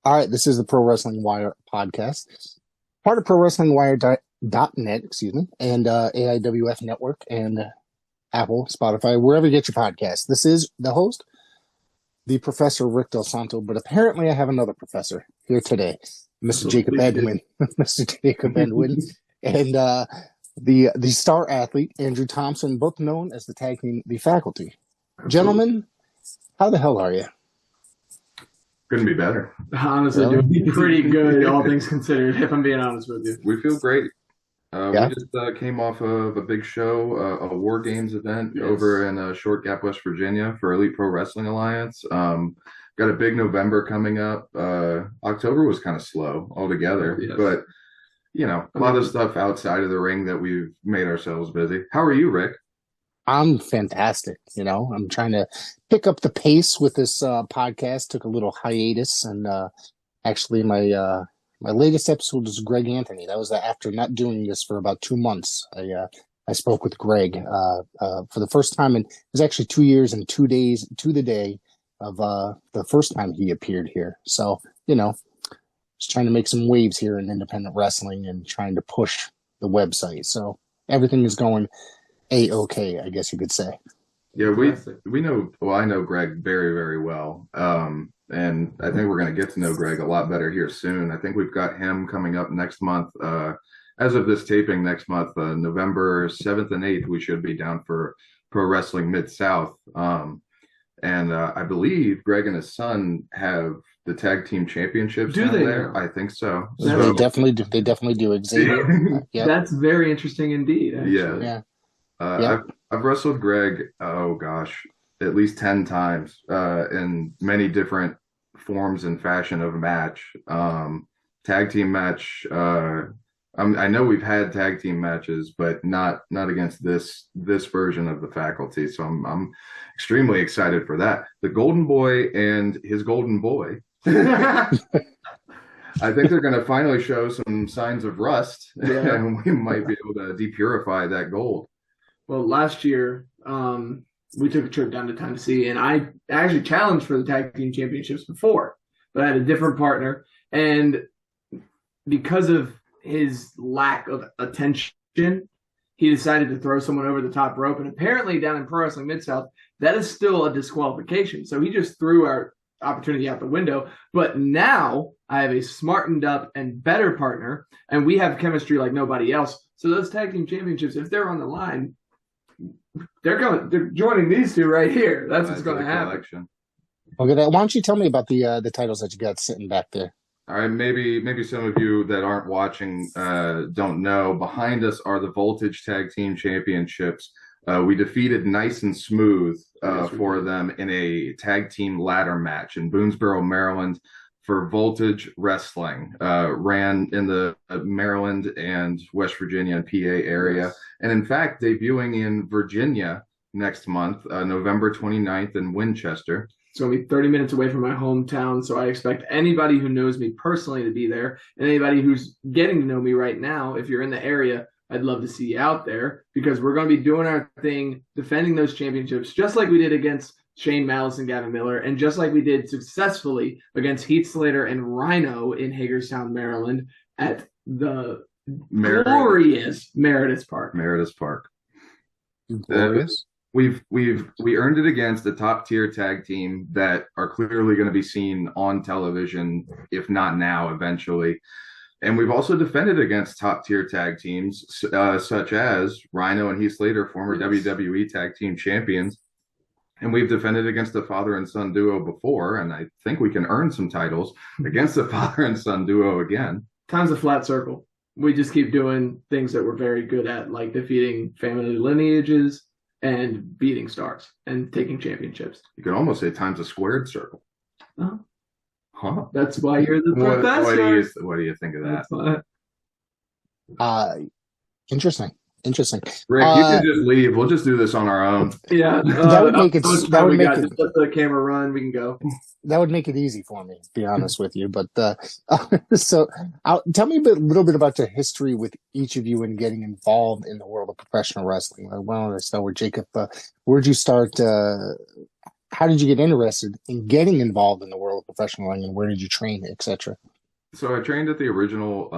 All right, this is the Pro Wrestling Wire podcast, part of ProWrestlingWire.net, excuse me, and AIWF Network and Apple, Spotify, wherever you get your podcasts. This is the host, the Professor Rick Del Santo, but apparently I have another professor here today, Mr. Jacob Edwin, Mr. Jacob Edwin, and the star athlete Andrew Thompson, both known as the tag team, the Faculty. Gentlemen, how the hell are you? Couldn't be better. Honestly, doing pretty good, all things considered, if I'm being honest with you. We feel great. We just came off of a big show, a War Games event over in Short Gap, West Virginia for Elite Pro Wrestling Alliance. Got a big November coming up. October was kind of slow altogether, but a lot of stuff outside of the ring that we've made ourselves busy. How are you, Rick? I'm fantastic. I'm trying to pick up the pace with this podcast. Took a little hiatus, and actually, my latest episode was Greg Anthony. That was after not doing this for about 2 months. I spoke with Greg for the first time, and it was actually 2 years and 2 days to the day of the first time he appeared here. So just trying to make some waves here in independent wrestling and trying to push the website. So everything is going A-okay, I guess you could say. Yeah, we know. Well, I know Greg very, very well, and I think we're going to get to know Greg a lot better here soon. I think we've got him coming up next month. As of this taping, next month, November 7th and 8th, we should be down for Pro Wrestling Mid-South, and I believe Greg and his son have the tag team championships down there. I think so. They definitely do. They definitely do. Xavier. Yep. That's very interesting indeed. Actually. Yeah. I've wrestled Greg, at least 10 times in many different forms and fashion of a match. Tag team match. I know we've had tag team matches, but not against this version of the Faculty. So I'm extremely excited for that. The Golden Boy and his Golden Boy. I think they're going to finally show some signs of rust, and we might be able to depurify that gold. Well, last year, we took a trip down to Tennessee, and I actually challenged for the tag team championships before, but I had a different partner. And because of his lack of attention, he decided to throw someone over the top rope. And apparently down in Pro Wrestling Mid-South, that is still a disqualification. So he just threw our opportunity out the window. But now I have a smartened up and better partner, and we have chemistry like nobody else. So those tag team championships, if they're on the line, they're joining these two right here. That's what's going to happen. Okay, why don't you tell me about the titles that you got sitting back there? All right, maybe some of you that aren't watching don't know. Behind us are the Voltage Tag Team Championships. We defeated Nice and Smooth for them in a tag team ladder match in Boonesboro, Maryland, for Voltage Wrestling. Ran in the Maryland and West Virginia and PA area. Yes. And in fact, debuting in Virginia next month, November 29th in Winchester. It's going to be 30 minutes away from my hometown, so I expect anybody who knows me personally to be there, and anybody who's getting to know me right now, if you're in the area, I'd love to see you out there, because we're going to be doing our thing, defending those championships, just like we did against Shane Malice and Gavin Miller, and just like we did successfully against Heath Slater and Rhino in Hagerstown, Maryland, at the glorious Meredith Park. Glorious. We earned it against a top tier tag team that are clearly going to be seen on television, if not now, eventually. And we've also defended against top tier tag teams such as Rhino and Heath Slater, former WWE tag team champions. And we've defended against the father and son duo before, and I think we can earn some titles against the father and son duo again. Time's a flat circle. We just keep doing things that we're very good at, like defeating family lineages and beating stars and taking championships. You could almost say time's a squared circle. Huh? That's why you're the professor. What do you think of that? Interesting. Rick, you can just leave. We'll just do this on our own. Yeah, that would make it. That would make it. Just let the camera run. We can go. That would make it easy for me, to be honest with you. But so, tell me a little bit about your history with each of you and getting involved in the world of professional wrestling. Why don't I start with Jacob? Where'd you start how did you get interested in getting involved in the world of professional wrestling, and where did you train, etc.? So I trained at the original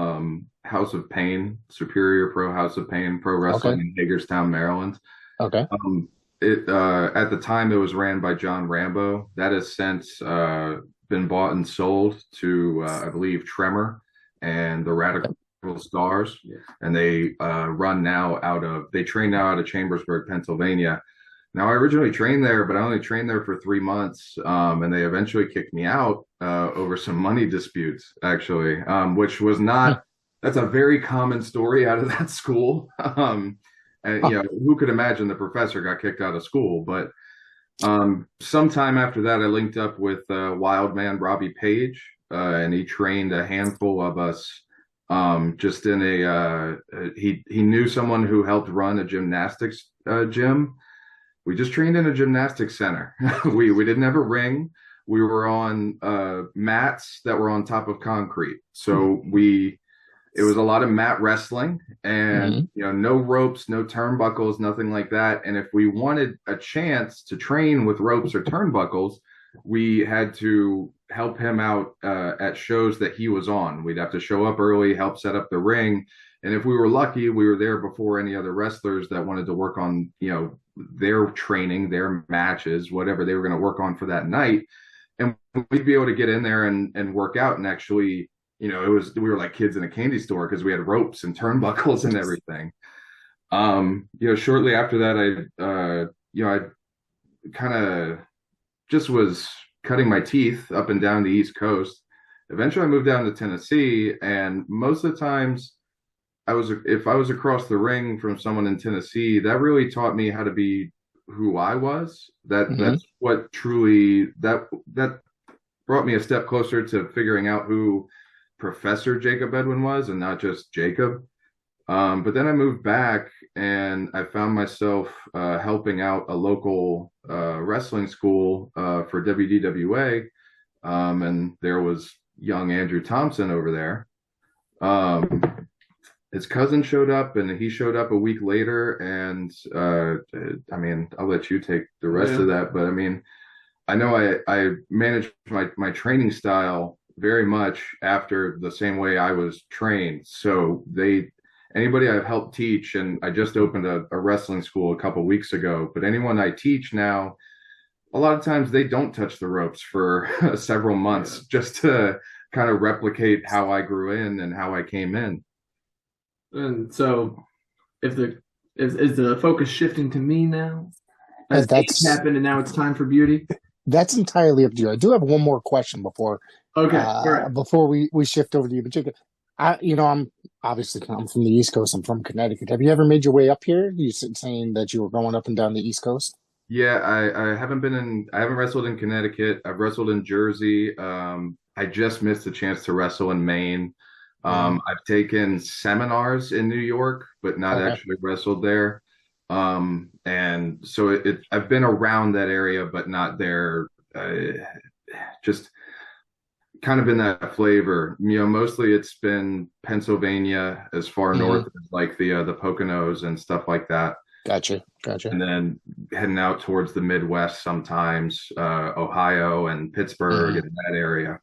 House of Pain, Superior Pro House of Pain Pro Wrestling in Hagerstown, Maryland. Okay. It at the time it was ran by John Rambo. That has since been bought and sold to I believe Tremor and the Radical Stars, and they train now out of Chambersburg, Pennsylvania. Now, I originally trained there, but I only trained there for 3 months, and they eventually kicked me out over some money disputes, actually, which was not – that's a very common story out of that school. And, who could imagine the professor got kicked out of school? But sometime after that, I linked up with Wild Man Robbie Page, and he trained a handful of us just in he knew someone who helped run a gymnastics gym. We just trained in a gymnastics center. We didn't have a ring. We were on mats that were on top of concrete. So it was a lot of mat wrestling and, no ropes, no turnbuckles, nothing like that. And if we wanted a chance to train with ropes or turnbuckles, we had to help him out at shows that he was on. We'd have to show up early, help set up the ring. And if we were lucky, we were there before any other wrestlers that wanted to work on, their training, their matches, whatever they were going to work on for that night. And we'd be able to get in there and work out. And actually, we were like kids in a candy store because we had ropes and turnbuckles and everything. Shortly after that, I kind of just was cutting my teeth up and down the East Coast. Eventually I moved down to Tennessee, and most of the times if I was across the ring from someone in Tennessee, that really taught me how to be who I was. That's what truly that brought me a step closer to figuring out who Professor Jacob Edwin was and not just Jacob. But then I moved back and I found myself helping out a local wrestling school for WDWA. And there was young Andrew Thompson over there. His cousin showed up, and he showed up a week later. And I'll let you take the rest of that. But I know I managed my training style very much after the same way I was trained. So anybody I've helped teach, and I just opened a wrestling school a couple weeks ago, but anyone I teach now, a lot of times they don't touch the ropes for several months just to kind of replicate how I grew in and how I came in. And so is the focus shifting to me now? Has that's happened and now it's time for beauty? That's entirely up to you. I do have one more question before before we shift over to you. But I'm from the East Coast. I'm from Connecticut. Have you ever made your way up here? You saying that you were going up and down the East Coast? Yeah, I haven't wrestled in Connecticut. I've wrestled in Jersey. I just missed a chance to wrestle in Maine. I've taken seminars in New York, but not actually wrestled there. And so I've been around that area, but not there. Just kind of in that flavor. Mostly it's been Pennsylvania, as far north as like the Poconos and stuff like that. Gotcha. And then heading out towards the Midwest sometimes, Ohio and Pittsburgh and that area.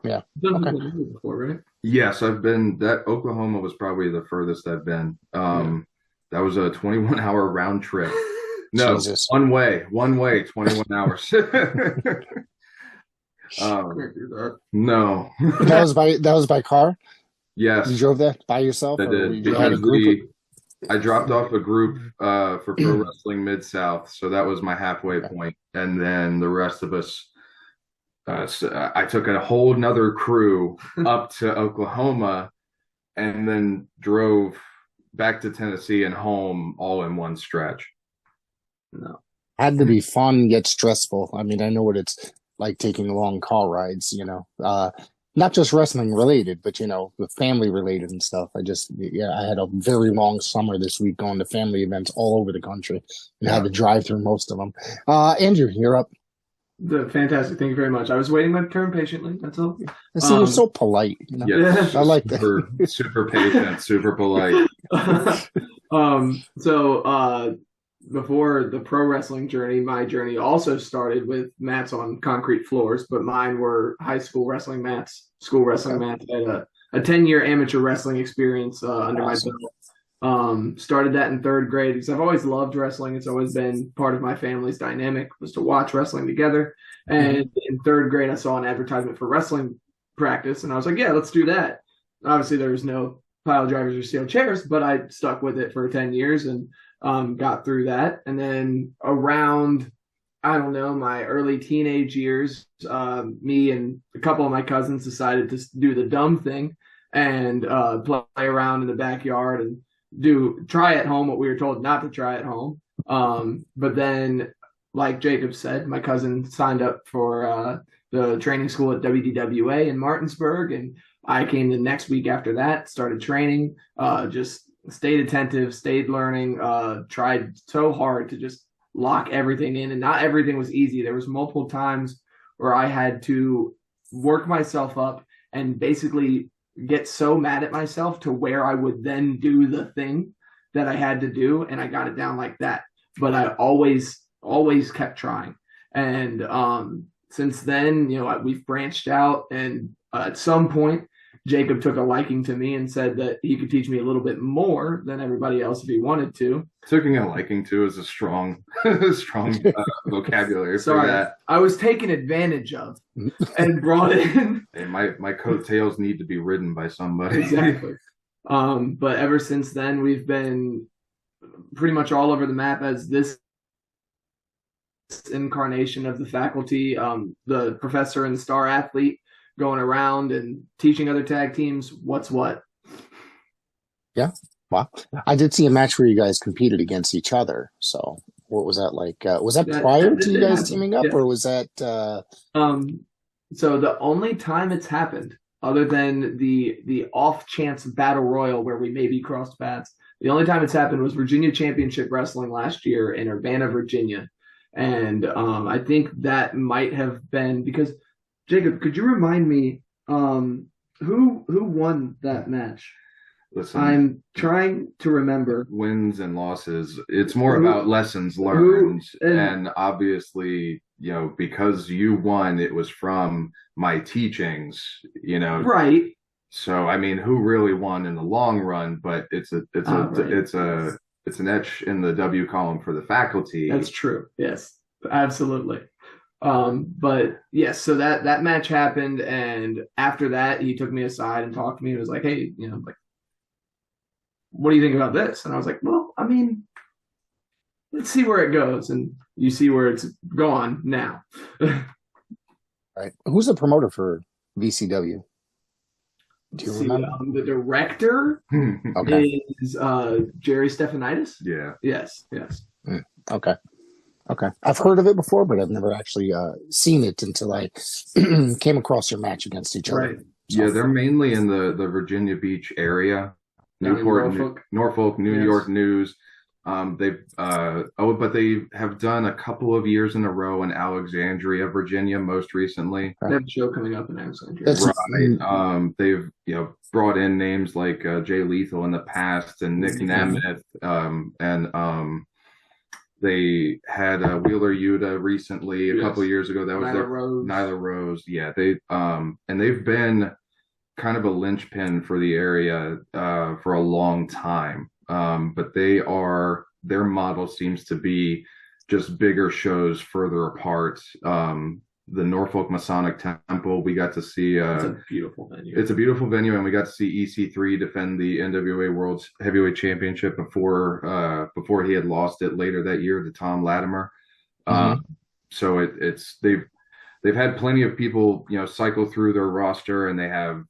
Yeah. Before, right? Yes, I've been. Oklahoma was probably the furthest I've been. That was a 21-hour round trip. No, Jesus. one way, 21 hours. No. That was by car? Yes. You drove that by yourself? I did. You had a group? I dropped off a group for Pro Wrestling Mid-South, so that was my halfway point. And then the rest of us, I took a whole nother crew up to Oklahoma and then drove back to Tennessee and home all in one stretch. No. Had to be fun yet stressful. I know what it's like taking long car rides, not just wrestling related, but, with family related and stuff. I had a very long summer this week going to family events all over the country and had to drive through most of them. Andrew, you're up. Fantastic. Thank you very much. I was waiting my turn patiently. That's all. See, you're so polite. Yes, I like that. Super patient, super polite. before the pro wrestling journey, my journey also started with mats on concrete floors, but mine were high school wrestling mats, school wrestling mats. I had a 10-year amateur wrestling experience under my belt. Started that in third grade because I've always loved wrestling. It's always been part of my family's dynamic was to watch wrestling together. And in third grade, I saw an advertisement for wrestling practice, and I was like, yeah, let's do that. Obviously, there was no pile drivers or steel chairs, but I stuck with it for 10 years and got through that. And then around, I don't know, my early teenage years, me and a couple of my cousins decided to do the dumb thing and play around in the backyard and try at home what we were told not to try at home. But then, like Jacob said, my cousin signed up for the training school at WDWA in Martinsburg, and I came the next week after that, started training, just stayed attentive, stayed learning, tried so hard to just lock everything in, and not everything was easy. There was multiple times where I had to work myself up and basically get so mad at myself to where I would then do the thing that I had to do, and I got it down like that. But I always kept trying. And since then, we've branched out, and at some point, Jacob took a liking to me and said that he could teach me a little bit more than everybody else if he wanted to. Taking a liking to is a strong vocabulary for that. I was taken advantage of and brought in. Hey, my coattails need to be ridden by somebody. Exactly. But ever since then, we've been pretty much all over the map as this incarnation of the faculty, the professor and the star athlete, going around and teaching other tag teams what's what. Yeah. Wow. I did see a match where you guys competed against each other. So what was that like? Was that prior to you guys teaming up, or was that so the only time it's happened, other than the off chance battle royal where we maybe crossed paths, the only time it's happened was Virginia Championship Wrestling last year in Urbana, Virginia. And I think that might have been because, Jacob, could you remind me who won that match? Listen, I'm trying to remember. Wins and losses. It's more about lessons learned. And obviously, because you won, it was from my teachings, Right. So, I mean, who really won in the long run? But it's an etch in the W column for the faculty. That's true. Yes, absolutely. But yes, so that match happened, and after that, he took me aside and talked to me. He was like, "Hey, what do you think about this?" And I was like, "Well, I mean, let's see where it goes." And you see where it's gone now. Right. Who's the promoter for VCW? Do you remember? The director is Jerry Stephanitis. Yeah. Yes. Okay. I've heard of it before, but I've never actually seen it until I came across your match against each other. Right. So. Yeah, they're mainly in the Virginia Beach area, Newport, Norfolk, New York News. But they have done a couple of years in a row in Alexandria, Virginia, most recently. They have a show coming up in Alexandria. Right. They've brought in names like Jay Lethal in the past and Nick Nemeth, and they had Wheeler Yuta recently a couple of years ago. That was Nyla Rose. Yeah, they've been kind of a linchpin for the area for a long time. But their model seems to be just bigger shows further apart. The Norfolk Masonic Temple, we got to see. It's a beautiful venue. It's a beautiful venue, and we got to see EC3 defend the NWA World's Heavyweight Championship before he had lost it later that year to Tom Latimer. So they've had plenty of people cycle through their roster, and they have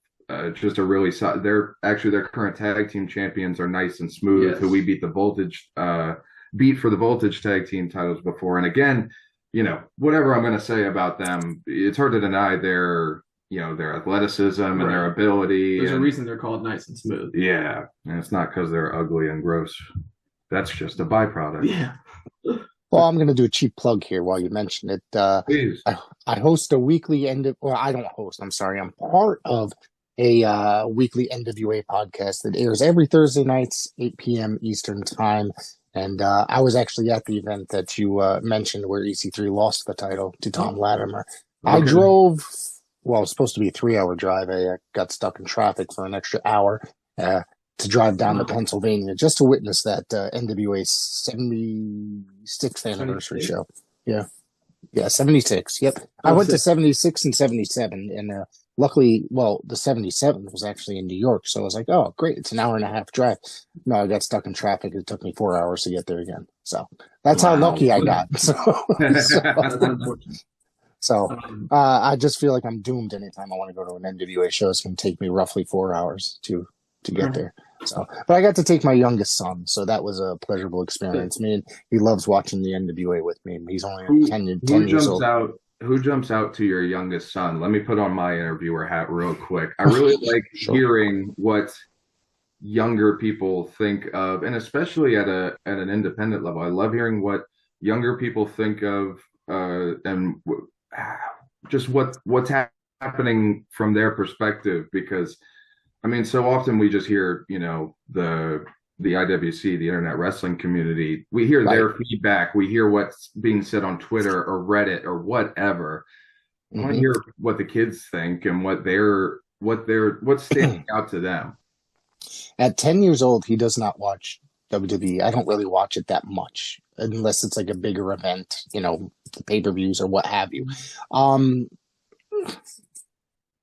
just a really their current tag team champions are Nice and Smooth, who we beat for the Voltage tag team titles before. And again, whatever I'm going to say about them, it's hard to deny their athleticism and their ability. There's a reason they're called Nice and Smooth. Yeah, and it's not because they're ugly and gross. That's just a byproduct. Yeah. Well, I'm going to do a cheap plug here while you mention it. Please. I host a weekly I don't host. I'm sorry. I'm part of a weekly NWA podcast that airs every Thursday nights, 8 p.m. Eastern time. And I was actually at the event that you mentioned where EC3 lost the title to Tom Latimer. I drove, well, it was supposed to be a 3-hour drive. I got stuck in traffic for an extra hour to drive down to Pennsylvania just to witness that NWA 76th anniversary show. Yeah. Yeah, 76. Yep. I went to 76 and 77, and luckily, well, the 77 was actually in New York, so I was like, oh, great, it's an hour and a half drive. No, I got stuck in traffic. It took me 4 hours to get there again. So that's how lucky I got. So I just feel like I'm doomed anytime I want to go to an NWA show. It's going to take me roughly 4 hours to get there. So, but I got to take my youngest son, so that was a pleasurable experience. Me, and he loves watching the NWA with me. He's only 10 years old. Who jumps out to your youngest son? Let me put on my interviewer hat real quick. I really like hearing what younger people think of, and especially at an independent level. I love hearing what younger people think of, and just what's happening from their perspective, because I mean, so often we just hear, the IWC, the Internet Wrestling Community, we hear their feedback, we hear what's being said on Twitter or Reddit or whatever. I want to hear what the kids think and what's standing out to them. At 10 years old, he does not watch WWE. I don't really watch it that much unless it's like a bigger event, the pay-per-views or what have you.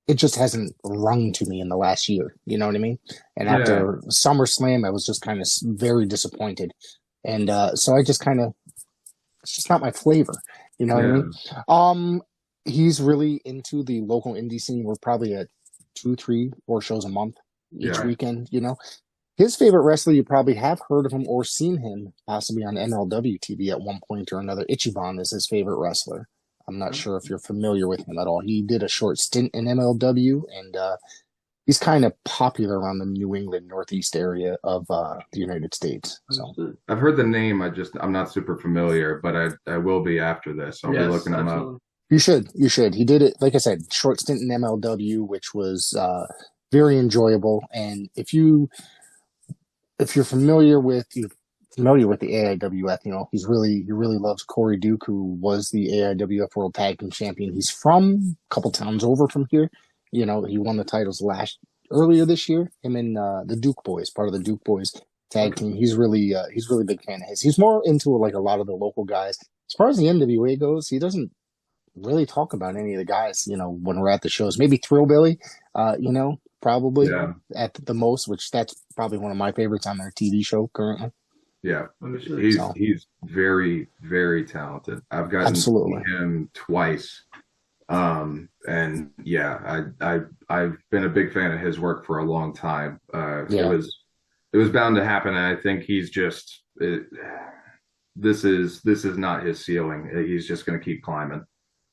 It just hasn't rung to me in the last year. You know what I mean? And after SummerSlam, I was just kind of very disappointed. And so I just it's just not my flavor. You know what I mean? He's really into the local indie scene. We're probably at 2, 3, 4 shows a month each weekend, His favorite wrestler, you probably have heard of him or seen him possibly on MLW TV at one point or another. Ichiban is his favorite wrestler. I'm not sure if you're familiar with him at all. He did a short stint in MLW, and he's kind of popular around the New England Northeast area of the United States. So I've heard the name. I'm not super familiar, but I will be after this. I'll be looking him up. You should. He did it, like I said, short stint in MLW, which was very enjoyable. And if you're familiar with the AIWF, he really loves Corey Duke, who was the AIWF World Tag Team Champion. He's from a couple towns over from here. He won the titles earlier this year. Him and the Duke Boys, part of the Duke Boys tag team. He's really a big fan of his. He's more into like a lot of the local guys. As far as the NWA goes, he doesn't really talk about any of the guys. When we're at the shows, maybe Thrillbilly. Probably at the most, which that's probably one of my favorites on their TV show currently. Yeah, he's very, very talented. I've gotten to see him twice, and I've been a big fan of his work for a long time. It was bound to happen, and I think he's just this is not his ceiling. He's just going to keep climbing.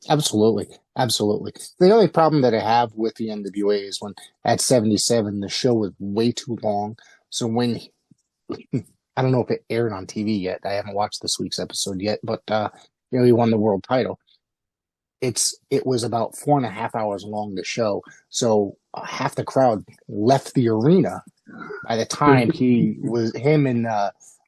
Absolutely. The only problem that I have with the NWA is when at 77 the show was way too long. So when I don't know if it aired on TV yet. I haven't watched this week's episode yet, but he won the world title. It was about 4.5 hours long, the show. So half the crowd left the arena by the time him and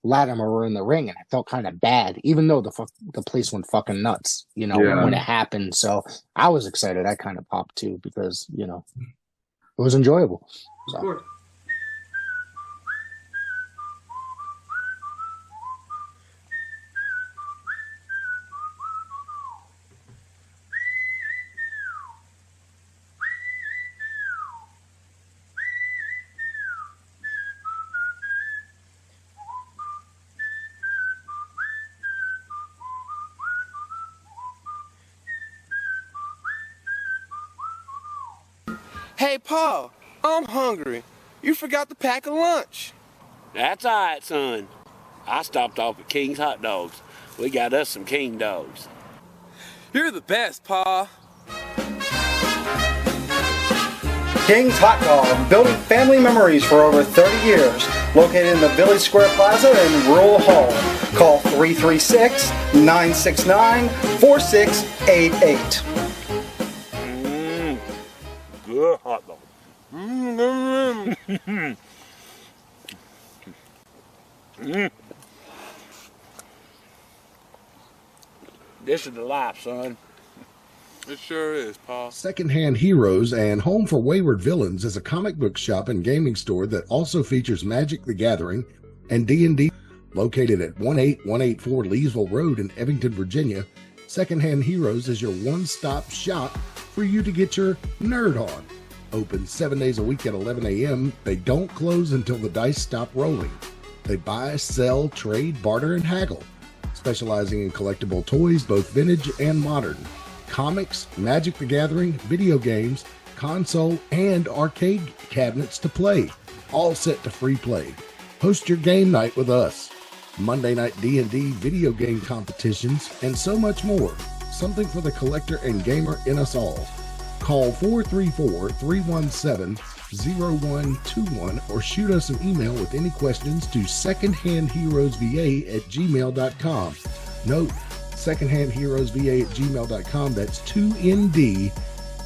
Latimer were in the ring, and I felt kind of bad, even though the place went fucking nuts, when it happened. So I was excited. I kind of popped too because it was enjoyable. So. Of course. Hey, Paul, I'm hungry. You forgot to pack a lunch. That's all right, son. I stopped off at King's Hot Dogs. We got us some King Dogs. You're the best, Pa. King's Hot Dog, building family memories for over 30 years. Located in the Village Square Plaza in Rural Hall. Call 336-969-4688. Good hot dog. This is the life, son. It sure is, Paul. Secondhand Heroes and Home for Wayward Villains is a comic book shop and gaming store that also features Magic the Gathering and D&D. Located at 18184 Leesville Road in Evington, Virginia, Secondhand Heroes is your one-stop shop for you to get your nerd on. Open 7 days a week at 11 a.m. They don't close until the dice stop rolling. They buy, sell, trade, barter, and haggle, specializing in collectible toys, both vintage and modern, comics, Magic the Gathering, video games, console, and arcade cabinets to play, all set to free play. Host your game night with us. Monday night D&D video game competitions, and so much more. Something for the collector and gamer in us all. Call 434-317-0121 or shoot us an email with any questions to secondhandheroesva@gmail.com. Note, secondhandheroesva@gmail.com. That's 2ND,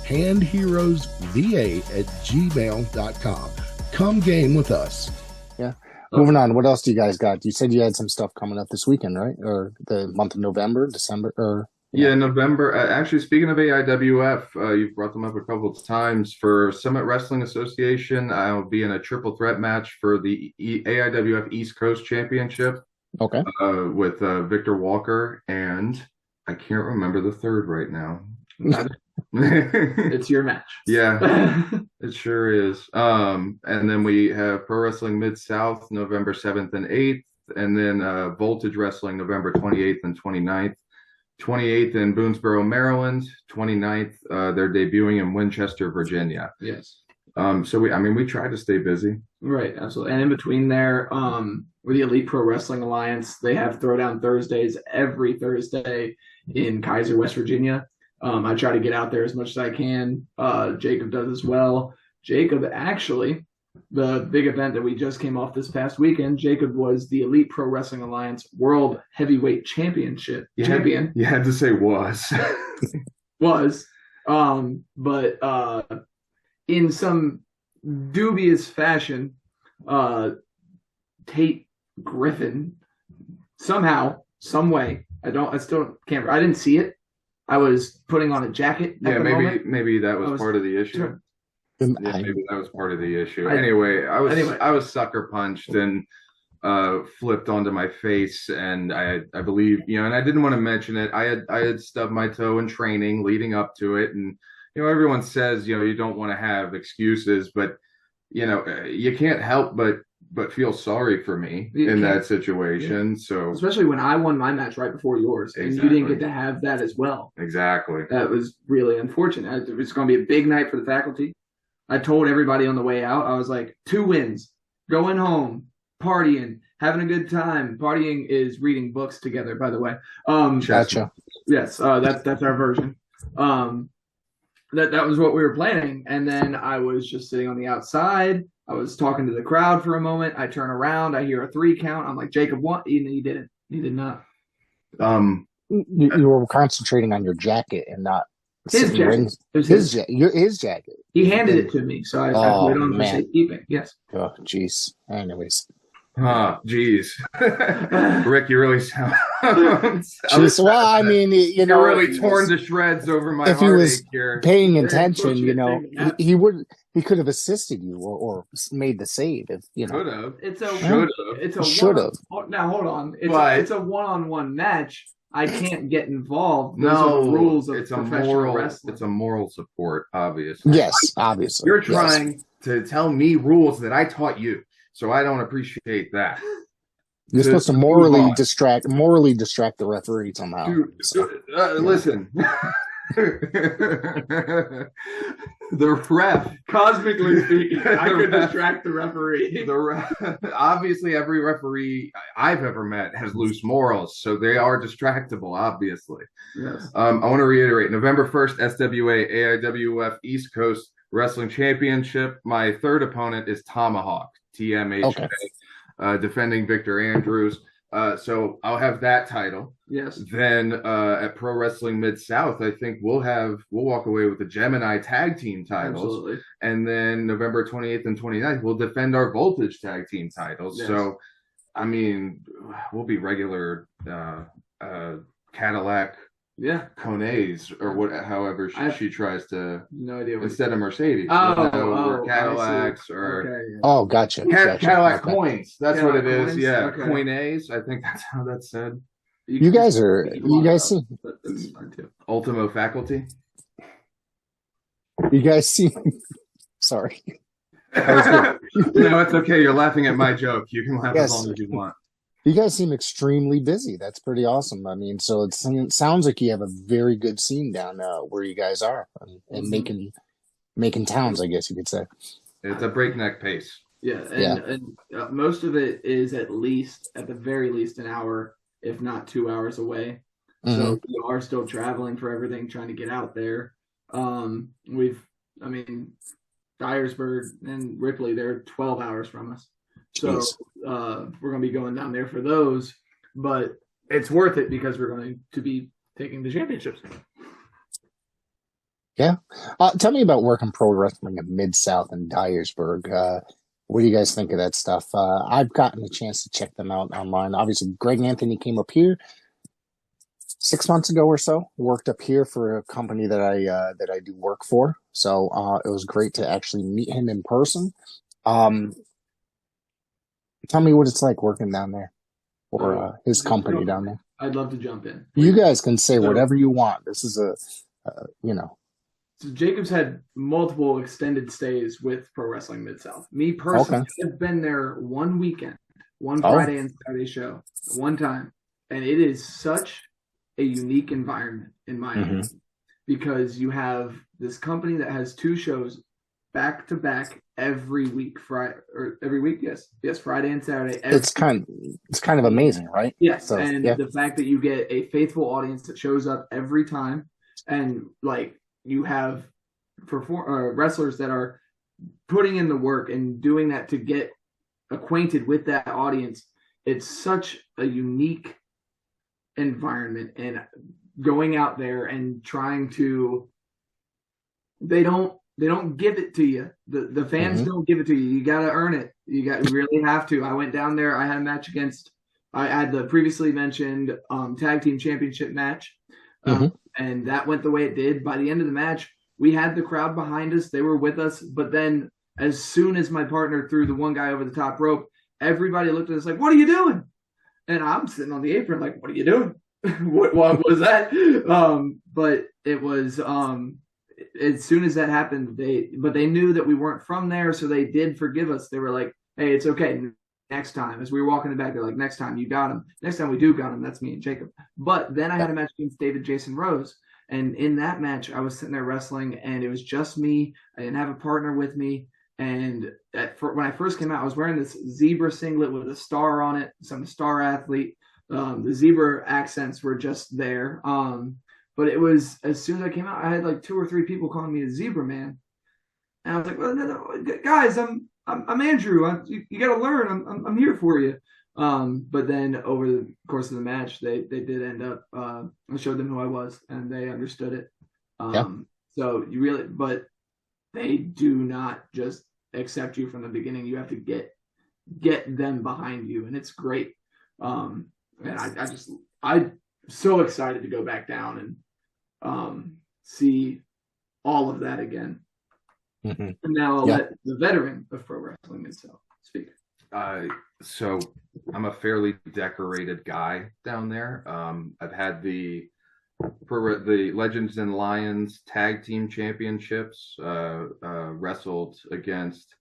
handheroesva@gmail.com. Come game with us. Yeah. Moving on, what else do you guys got? You said you had some stuff coming up this weekend, right? Or the month of November, December, or yeah, November. Actually, speaking of AIWF, you've brought them up a couple of times. For Summit Wrestling Association, I'll be in a triple threat match for the AIWF East Coast Championship. Okay. With Victor Walker, and I can't remember the third right now. It's your match. Yeah, it sure is. And then we have Pro Wrestling Mid-South November 7th and 8th, and then Voltage Wrestling November 28th and 29th. 28th in Boonesboro, Maryland. 29th, they're debuting in Winchester, Virginia. Yes. So we try to stay busy. Right, absolutely. And in between there, we're the Elite Pro Wrestling Alliance. They have Throwdown Thursdays every Thursday in Kaiser, West Virginia. I try to get out there as much as I can. Jacob does as well. Jacob, actually, the big event that we just came off this past weekend, Jacob was the Elite Pro Wrestling Alliance World Heavyweight Champion. You had to say was. Was. But in some dubious fashion, Tate Griffin somehow, some way, I still can't. I didn't see it. I was putting on a jacket. Maybe that was part of the issue. Yeah, maybe that was part of the issue. Anyway, I was sucker punched and flipped onto my face, and I believe, and I didn't want to mention it. I had stubbed my toe in training leading up to it, and everyone says you don't want to have excuses, but you can't help but feel sorry for me in that situation. Yeah. So especially when I won my match right before yours, and you didn't get to have that as well. Exactly. That was really unfortunate. It's going to be a big night for the faculty. I told everybody on the way out, I was like, 2 wins, going home, partying, having a good time. Partying is reading books together, by the way. Gotcha. Yes, that's our version. That was what we were planning. And then I was just sitting on the outside. I was talking to the crowd for a moment. I turn around. I hear a 3 count. I'm like, Jacob, what? He didn't. He did not. You were concentrating on your jacket and not his jacket. His jacket. He handed it to me, so I put it on for safekeeping. Yes. Oh, jeez. Anyways. Geez. Rick, you really sound. Well, I mean, you're really torn to shreds over my. If he was paying attention, he could have assisted you or made the save. If could have. Should have. Now hold on. It's a one-on-one match. I can't get involved. Those are the rules of professional wrestling. It's a moral support, obviously. Yes, obviously. You're trying to tell me rules that I taught you. So I don't appreciate that. You're supposed to morally distract the referee somehow. Listen. The ref, cosmically speaking, I could distract the referee. Obviously, every referee I've ever met has loose morals, so they are distractible, obviously. Yes. I want to reiterate, November 1st, SWA AIWF East Coast Wrestling Championship. My third opponent is Tomahawk, TMHA, defending Victor Andrews. So I'll have that title. Yes. Then at Pro Wrestling Mid-South, I think we'll walk away with the Gemini tag team titles. Absolutely. And then November 28th and 29th, we'll defend our Voltage tag team titles. Yes. So, I mean, we'll be regular Cadillac Conays or however she tries to. No idea. Instead of Mercedes. Or Cadillacs or. Okay, Oh, gotcha. Cadillac coins. That's Cadillac what it is. coins? Yeah. Okay. Coinays. I think that's how that's said. You guys seem That's fine too. Ultimo Faculty. You guys seem. Sorry. No, it's okay. You're laughing at my joke. You can laugh as long as you want. You guys seem extremely busy. That's pretty awesome. I mean, so it sounds like you have a very good scene down where you guys are and making towns, I guess you could say. It's a breakneck pace. Yeah, and most of it is at the very least, an hour, if not 2 hours away. Mm-hmm. So we are still traveling for everything, trying to get out there. Dyersburg and Ripley, they're 12 hours from us. So we're going to be going down there for those, but it's worth it because we're going to be taking the championships. Yeah. Tell me about working pro wrestling at Mid-South and Dyersburg. What do you guys think of that stuff? I've gotten a chance to check them out online. Obviously, Greg Anthony came up here 6 months ago or so, worked up here for a company that I do work for. So it was great to actually meet him in person. Tell me what it's like working down there or his company down there. I'd love to jump in. You guys can say whatever you want. This is So Jacob's had multiple extended stays with Pro Wrestling Mid-South. Me personally, I've been there one weekend, one Friday and Saturday show, one time. And it is such a unique environment, in my opinion, because you have this company that has two shows back to back every week, Friday and Saturday. It's kind of amazing, right? Yes, so, the fact that you get a faithful audience that shows up every time, and like you have wrestlers that are putting in the work and doing that to get acquainted with that audience. It's such a unique environment, and going out there and trying to, they don't give it to you. The fans don't give it to you. You got to earn it. You really have to. I went down there. I had a match I had the previously mentioned tag team championship match. And that went the way it did. By the end of the match, we had the crowd behind us. They were with us. But then as soon as my partner threw the one guy over the top rope, everybody looked at us like, "What are you doing?" And I'm sitting on the apron like, "What are you doing?" what was that? But it was as soon as that happened, they knew that we weren't from there, so they did forgive us. They were like, "Hey, it's okay. Next time." As we were walking back, they're like, "Next time you got him. Next time we do got him." That's me and Jacob. But then I had a match against David Jason Rose. And in that match, I was sitting there wrestling, and it was just me. I didn't have a partner with me. And when I first came out, I was wearing this zebra singlet with a star on it. So I'm a star athlete. The zebra accents were just there. But it was, as soon as I came out, I had like 2 or 3 people calling me a zebra man. And I was like, "Well, no, guys, I'm Andrew. You got to learn. I'm here for you." But then over the course of the match, they did end up. I showed them who I was, and they understood it. So but they do not just accept you from the beginning. You have to get them behind you, and it's great. And I'm so excited to go back down and see all of that again. And now I'll let the veteran of pro wrestling himself speak. So I'm a fairly decorated guy down there. I've had the Legends and Lions tag team championships, wrestled against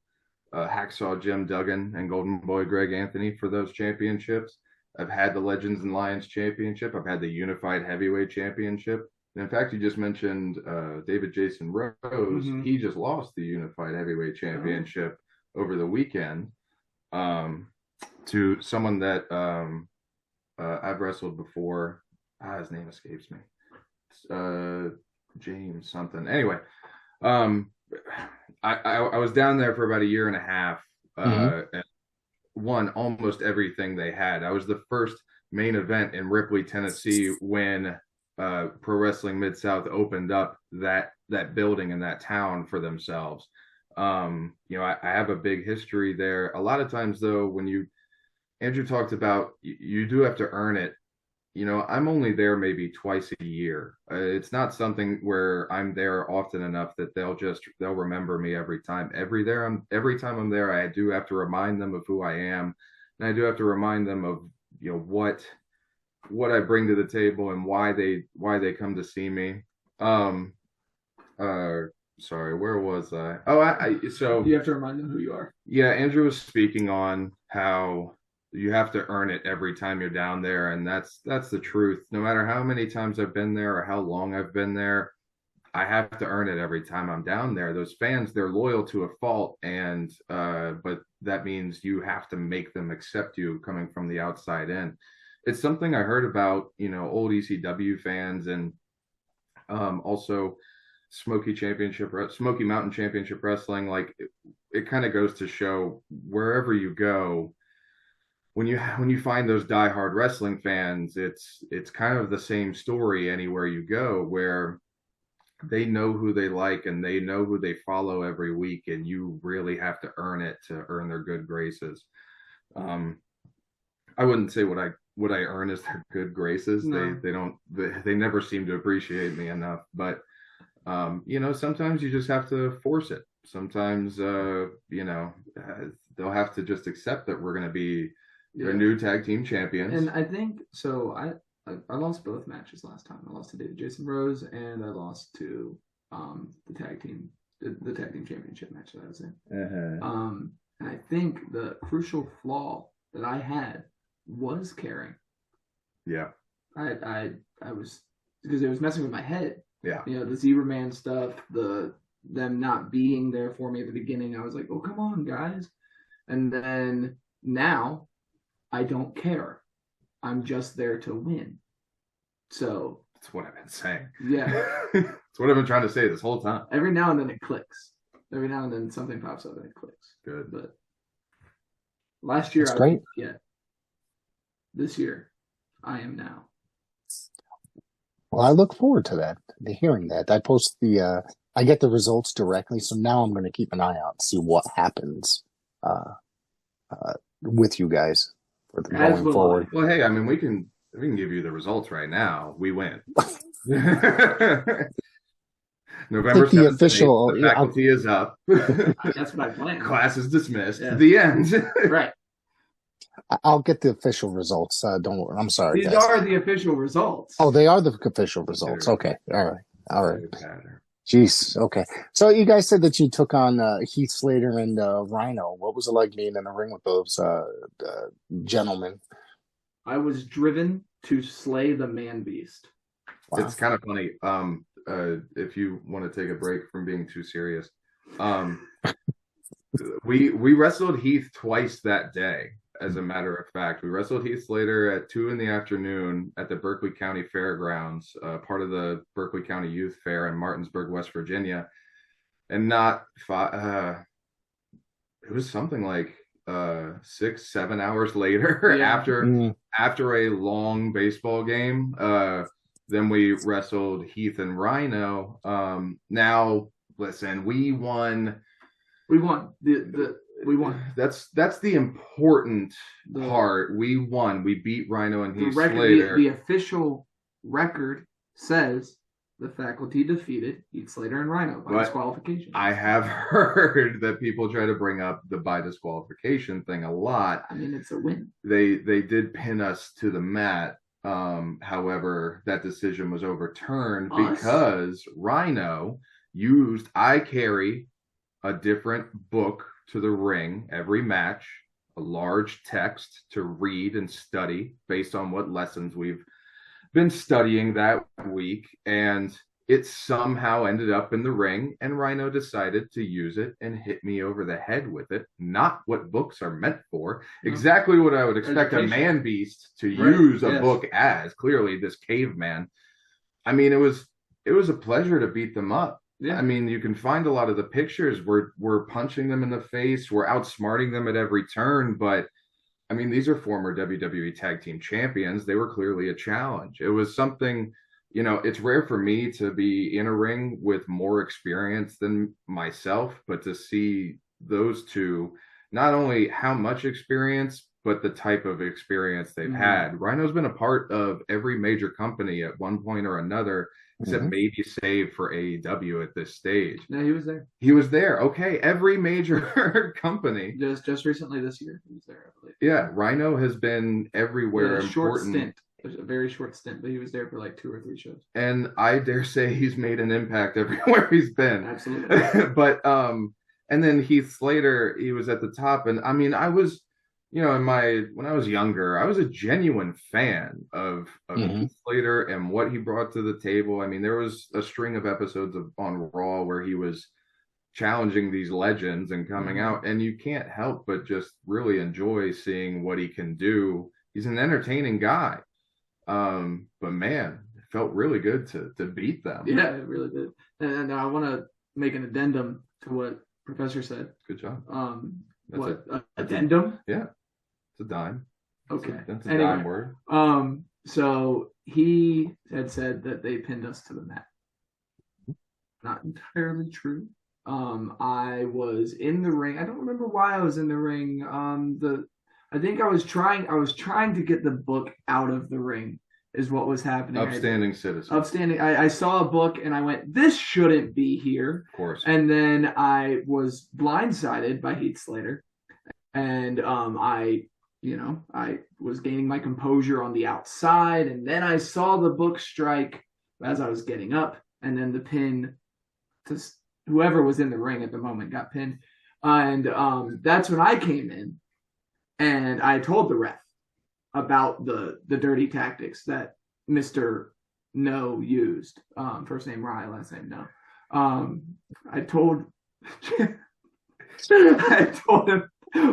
Hacksaw Jim Duggan and Golden Boy Greg Anthony for those championships. I've had the Legends and Lions championship. I've had the Unified Heavyweight championship. And in fact, you just mentioned David Jason Rose. He just lost the Unified Heavyweight championship over the weekend. To someone that I've wrestled before. His name escapes me. James something. Anyway, I was down there for about a year and a half won almost everything they had. I was the first main event in Ripley, Tennessee when Pro Wrestling Mid-South opened up that building in that town for themselves. I have a big history there. A lot of times, though, when Andrew talked about you do have to earn it. I'm only there maybe twice a year. It's not something where I'm there often enough that they'll remember me every time. Every time I'm there, I do have to remind them of who I am, and I do have to remind them of what I bring to the table and why they come to see me. Sorry, where was I? Oh, so you have to remind them who you are. Yeah, Andrew was speaking on how you have to earn it every time you're down there, and that's the truth. No matter how many times I've been there or how long I've been there, I have to earn it every time I'm down there. Those fans, they're loyal to a fault, and but that means you have to make them accept you coming from the outside in. It's something I heard about, old ECW fans and also Smoky Mountain Championship Wrestling. Like it kind of goes to show wherever you go, when you find those diehard wrestling fans, it's kind of the same story anywhere you go, where they know who they like and they know who they follow every week, and you really have to earn it to earn their good graces. I wouldn't say what I earn is their good graces. No. They never seem to appreciate me enough, but sometimes you just have to force it. Sometimes they'll have to just accept that we're going to be their new tag team champions. And I think so. I lost both matches last time. I lost to David Jason Rose, and I lost to the tag team championship match that I was in. And I think the crucial flaw that I had was caring. Yeah. I was, because it was messing with my head. Yeah. The Zebra Man stuff, them not being there for me at the beginning. I was like, oh, come on, guys. And then now I don't care. I'm just there to win. So that's what I've been saying. Yeah. That's what I've been trying to say this whole time. Every now and then it clicks. Every now and then something pops up and it clicks. Good. But last year that's great. This year I am now. Well, I look forward to hearing that. I post I get the results directly, so now I'm going to keep an eye out and see what happens with you guys going forward. Well, hey, I mean, we can give you the results right now. We win. November 17th, official the faculty is up. That's what I planned. Class is dismissed. Yeah. The end. Right. I'll get the official results. Don't worry. I'm sorry. These are the official results. Oh, they are the official results. Okay. All right. Jeez. Okay. So you guys said that you took on Heath Slater and Rhino. What was it like being in the ring with those gentlemen? I was driven to slay the man beast. Wow. It's kind of funny. If you want to take a break from being too serious, we wrestled Heath twice that day. As a matter of fact, we wrestled Heath Slater at 2 p.m. at the Berkeley County Fairgrounds, part of the Berkeley County Youth Fair in Martinsburg, West Virginia. And it was something like 6-7 hours later after a long baseball game. Then we wrestled Heath and Rhino. Now, listen, we won. We won. We won. That's the important part. We won. We beat Rhino and Heath Slater. The official record says the faculty defeated Heath Slater and Rhino by disqualification. I have heard that people try to bring up the by disqualification thing a lot. I mean, it's a win. They did pin us to the mat. However, that decision was overturned because Rhino used I carry a different book to the ring every match, a large text to read and study based on what lessons we've been studying that week, and it somehow ended up in the ring, and Rhino decided to use it and hit me over the head with it. Not what books are meant for. Exactly what I would expect a man beast to use a book as. Clearly this caveman. I mean, it was a pleasure to beat them up. Yeah. I mean, you can find a lot of the pictures. We're punching them in the face. We're outsmarting them at every turn. But I mean, these are former WWE Tag Team Champions. They were clearly a challenge. It was something, it's rare for me to be in a ring with more experience than myself, but to see those two, not only how much experience, but the type of experience they've had. Rhino's been a part of every major company at one point or another, except maybe save for AEW at this stage. No, he was there. He was there. Okay, every major company. Just recently this year, he was there, I believe. Yeah, Rhino has been everywhere. Short stint. It was a very short stint, but he was there for like 2 or 3 shows. And I dare say he's made an impact everywhere he's been. Absolutely. But and then Heath Slater, he was at the top, and I mean, I was, when I was younger, I was a genuine fan of Heath Slater and what he brought to the table. I mean, there was a string of episodes on Raw where he was challenging these legends and coming out, and you can't help but just really enjoy seeing what he can do. He's an entertaining guy. But man, it felt really good to beat them. Yeah, it really did. And I want to make an addendum to what Professor said. Good job. Addendum? Yeah. It's a dime. Okay. That's a dime word. So he had said that they pinned us to the mat. Not entirely true. I was in the ring. I don't remember why I was in the ring. I think I was trying to get the book out of the ring is what was happening. Upstanding citizen. Upstanding. I saw a book and I went, this shouldn't be here. Of course. And then I was blindsided by Heath Slater. And I was gaining my composure on the outside. And then I saw the book strike as I was getting up. And then the pin to whoever was in the ring at the moment got pinned. And that's when I came in. And I told the ref about the dirty tactics that Mr. No used. First name Rye, last name No. I told him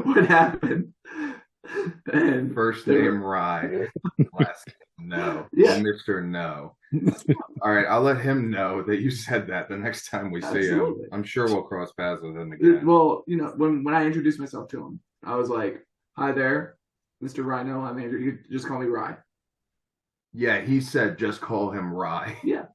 what happened. And first name Rye, last name No. Yeah. Mr. No. All right, I'll let him know that you said that the next time we see him. I'm sure we'll cross paths with him again. Well, when I introduced myself to him, I was like, hi there, Mr. Rhino. I'm Andrew. You could just call me Rye. Yeah, he said just call him Rye. Yeah.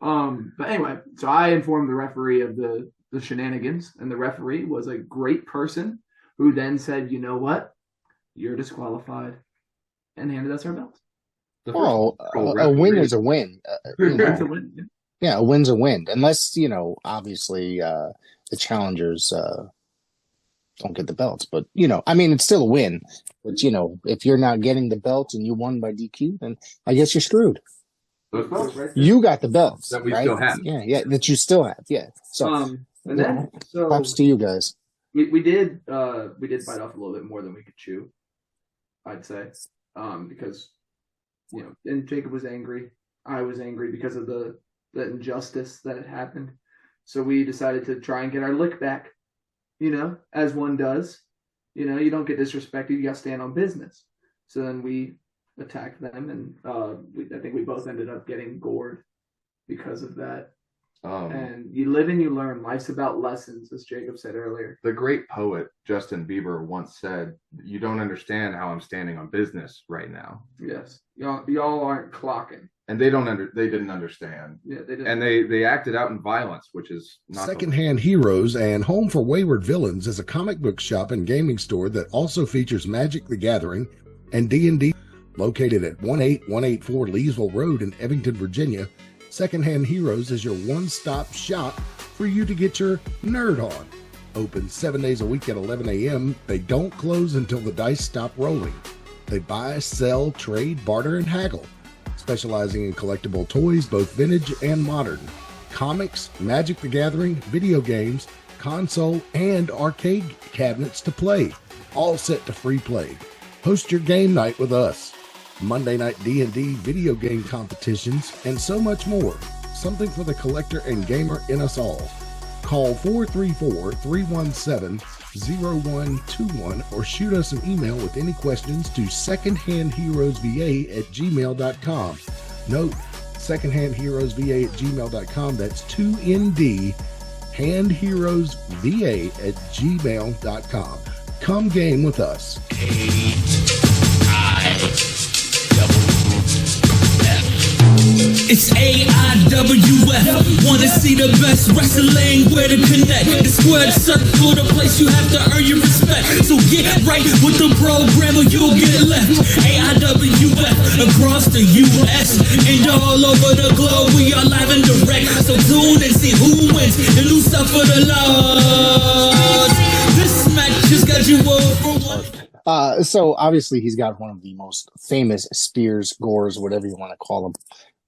But anyway, so I informed the referee of the shenanigans, and the referee was a great person who then said, you know what? You're disqualified, and handed us our belts. Well, a win is a win. It's a win. Yeah, a win's a win. Unless, obviously the challengers don't get the belts. But, it's still a win. But, if you're not getting the belt and you won by DQ, then I guess you're screwed. Those belts, right? You got the belts. That we right? still have. Yeah, that you still have. Yeah. So, props to you guys. We did bite off a little bit more than we could chew, I'd say. Because, and Jacob was angry. I was angry because of the injustice that had happened. So we decided to try and get our lick back, as one does. You don't get disrespected. You got to stand on business. So then we attacked them, and I think we both ended up getting gored because of that. And you live and you learn. Life's about lessons, as Jacob said earlier. The great poet Justin Bieber once said, "You don't understand how I'm standing on business right now." Yes, y'all aren't clocking. And they didn't understand. Yeah, they didn't. And they acted out in violence, which is not Secondhand Heroes and Home for Wayward Villains is a comic book shop and gaming store that also features Magic the Gathering and D&D. Located at 18184 Leesville Road in Evington, Virginia, Secondhand Heroes is your one-stop shop for you to get your nerd on. Open 7 days a week at 11 a.m. They don't close until the dice stop rolling. They buy, sell, trade, barter, and haggle. Specializing in collectible toys, both vintage and modern. Comics, Magic the Gathering, video games, console, and arcade cabinets to play. All set to free play. Host your game night with us. Monday night D&D video game competitions, and so much more. Something for the collector and gamer in us all. Call 434-317-0121 or shoot us an email with any questions to secondhandheroesva@gmail.com. Note, secondhandheroesva@gmail.com. That's 2ND, handheroesva@gmail.com. Come game with us. It's AIWF. Wanna see the best wrestling? Where to connect? The squared circle, the place you have to earn your respect. So get right with the program or you'll get left. AIWF across the US and all over the globe. We are live and direct. So tune and see who wins and lose stuff for the Lord. This match just got you over one. So obviously he's got one of the most famous spears, gores, whatever you want to call them.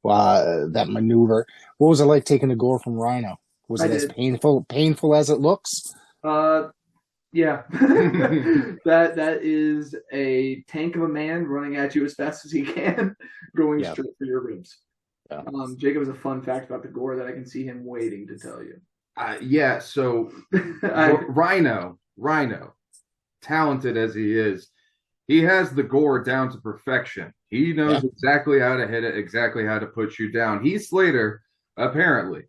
That maneuver. What was it like taking a gore from Rhino? Was it as painful as it looks? Yeah. that is a tank of a man running at you as fast as he can, going straight for your ribs. Yeah. Jacob has a fun fact about the gore that I can see him waiting to tell you. So Rhino, talented as he is, he has the gore down to perfection. He knows exactly how to hit it, exactly how to put you down. Heath Slater, apparently,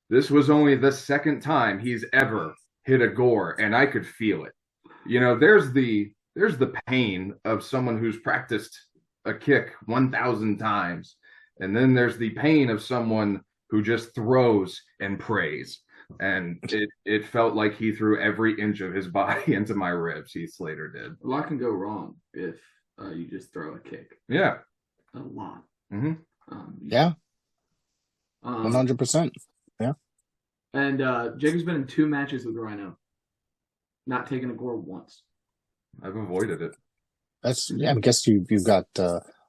this was only the second time he's ever hit a gore, and I could feel it. You know, there's the pain of someone who's practiced a kick 1,000 times, and then there's the pain of someone who just throws and prays. And it felt like he threw every inch of his body into my ribs. Heath Slater did. A lot can go wrong if you just throw a kick. Yeah, a lot. Mm-hmm. 100%. Yeah. And Jacob's been in 2 matches with Rhino, not taking a gore once. I've avoided it. I guess you've got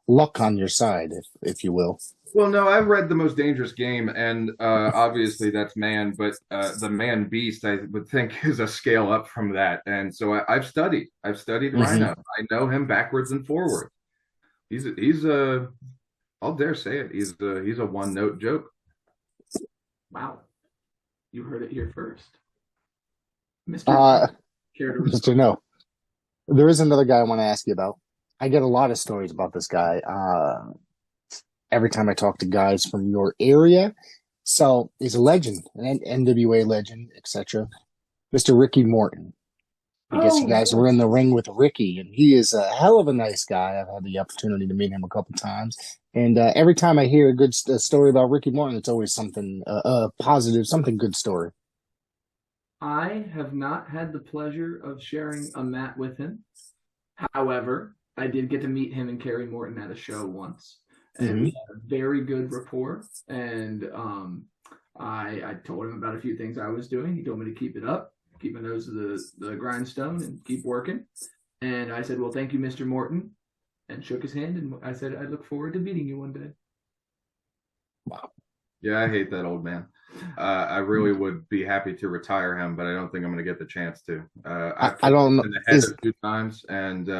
luck on your side, if you will. Well, no, I've read The Most Dangerous Game, and obviously that's man, but the man beast, I would think, is a scale up from that. And so I've studied Rhino. I know him backwards and forward. He's a, I'll dare say it, he's a one-note joke. Wow. You heard it here first. Mr. No. There is another guy I want to ask you about. I get a lot of stories about this guy. Every time I talk to guys from your area. So he's a legend, an NWA legend, etc. Mr. Ricky Morton. I guess you guys were in the ring with Ricky, and he is a hell of a nice guy. I've had the opportunity to meet him a couple times. And every time I hear a good story about Ricky Morton, it's always something positive, something good story. I have not had the pleasure of sharing a mat with him. However, I did get to meet him and Kerry Morton at a show once. And we had a very good rapport. And I told him about a few things I was doing. He told me to keep it up, keep my nose to the grindstone, and keep working. And I said, well, thank you, Mr. Morton, and shook his hand. And I said, I look forward to meeting you one day. Wow. Yeah, I hate that old man. I really would be happy to retire him, but I don't think I'm going to get the chance to. I don't know. In the head a few times, and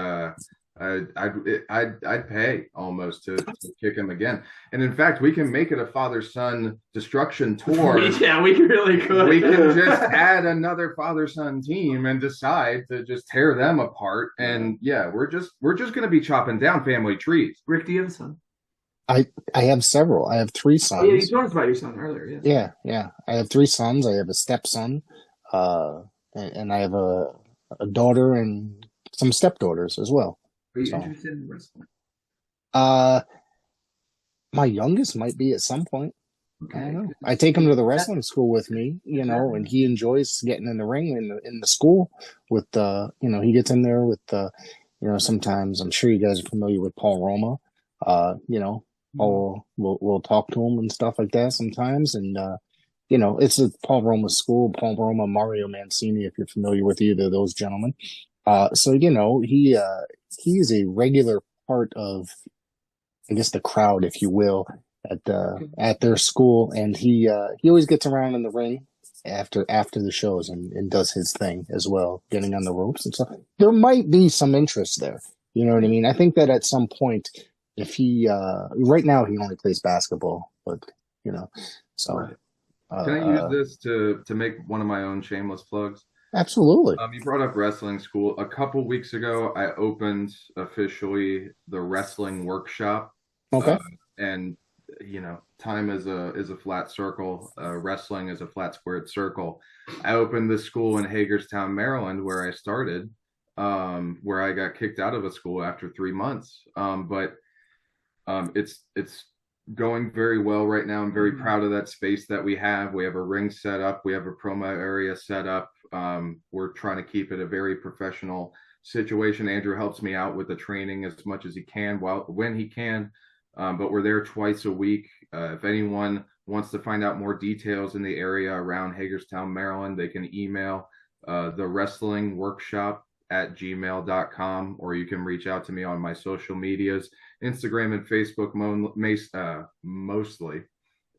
I'd pay almost to kick him again. And in fact, we can make it a father-son destruction tour. Yeah, we really could. We can just add another father-son team and decide to just tear them apart. And yeah, we're just going to be chopping down family trees. Rick, do you have a son? I have several. I have 3 sons. Oh, yeah, you told us about your son earlier. Yeah. I have 3 sons. I have a stepson, and I have a daughter and some stepdaughters as well. Are you interested in wrestling? My youngest might be at some point. Okay. I don't know. I take him to the wrestling school with me, and he enjoys getting in the ring in the school with he gets in there with sometimes I'm sure you guys are familiar with Paul Roma. We'll talk to him and stuff like that sometimes, and it's a Paul Roma school. Paul Roma, Mario Mancini, if you're familiar with either of those gentlemen. So he is a regular part of, I guess, the crowd, if you will, at their school, and he always gets around in the ring after the shows and does his thing as well, getting on the ropes and stuff. There might be some interest there. You know what I mean? I think that at some point, if he right now he only plays basketball, but so. Right. Can I use this to make one of my own shameless plugs? Absolutely. You brought up wrestling school. A couple weeks ago, I opened officially the wrestling workshop. Okay. And time is a flat circle. Wrestling is a flat squared circle. I opened this school in Hagerstown, Maryland, where I started. where I got kicked out of a school after 3 months. But it's going very well right now. I'm very proud of that space that we have. We have a ring set up. We have a promo area set up. We're trying to keep it a very professional situation. Andrew helps me out with the training as much as he can when he can. But we're there twice a week. If anyone wants to find out more details in the area around Hagerstown, Maryland, they can email the wrestling workshop at gmail.com, or you can reach out to me on my social medias, Instagram and Facebook, mostly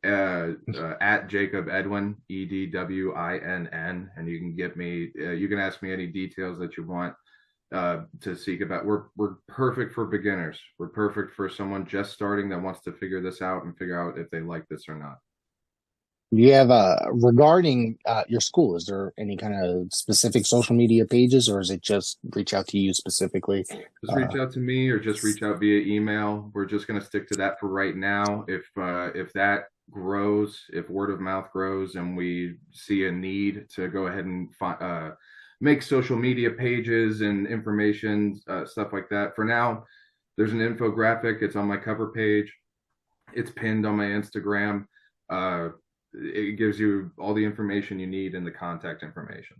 at Jacob Edwin, EDWINN, and you can get me. You can ask me any details that you want to seek about. We're perfect for beginners. We're perfect for someone just starting that wants to figure this out and figure out if they like this or not. You have regarding your school, is there any kind of specific social media pages, or is it just reach out to you specifically? Just reach out to me, or just reach out via email. We're just going to stick to that for right now. If that grows, if word of mouth grows, and we see a need to go ahead and make social media pages and information, stuff like that. For now, there's an infographic. It's on my cover page. It's pinned on my Instagram. It gives you all the information you need and the contact information.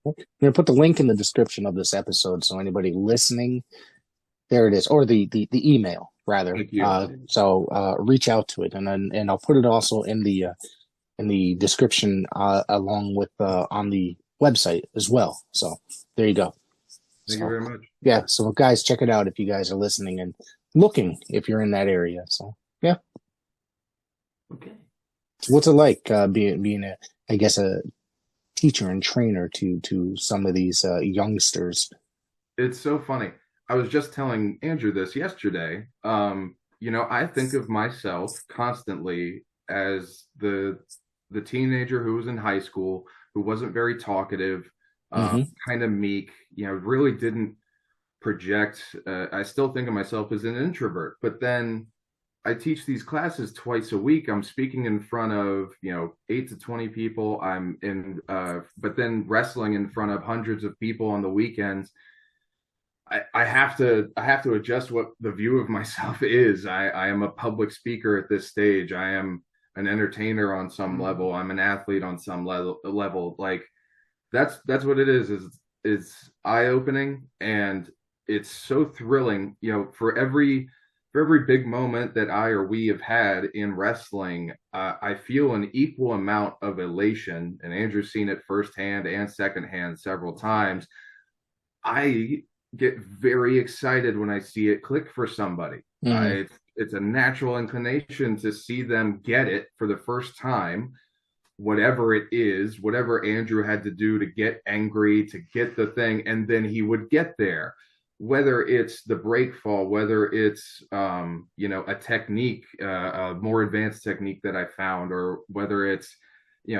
I'm going to put the link in the description of this episode, so anybody listening, there it is, or the email rather. Thank you. So reach out to it, and I'll put it also in the description along with on the website as well. So there you go. Thank you very much. Yeah. So guys, check it out if you guys are listening and looking, if you're in that area. So yeah. Okay. What's it like being a teacher and trainer to some of these youngsters? It's so funny. I was just telling Andrew this yesterday. I think of myself constantly as the teenager who was in high school, who wasn't very talkative, kind of meek, really didn't project. I still think of myself as an introvert, but then I teach these classes twice a week. I'm speaking in front of, 8 to 20 people. But then wrestling in front of hundreds of people on the weekends. I have to adjust what the view of myself is. I am a public speaker at this stage. I am an entertainer on some level. I'm an athlete on some level. Like that's what it is. It's eye-opening, and it's so thrilling, for every big moment that I or we have had in wrestling, I feel an equal amount of elation, and Andrew's seen it firsthand and secondhand several times. I get very excited when I see it click for somebody. It's a natural inclination to see them get it for the first time, whatever it is, whatever Andrew had to do to get angry, to get the thing, and then he would get there. Whether it's the break fall, whether it's a technique, a more advanced technique that I found, or whether it's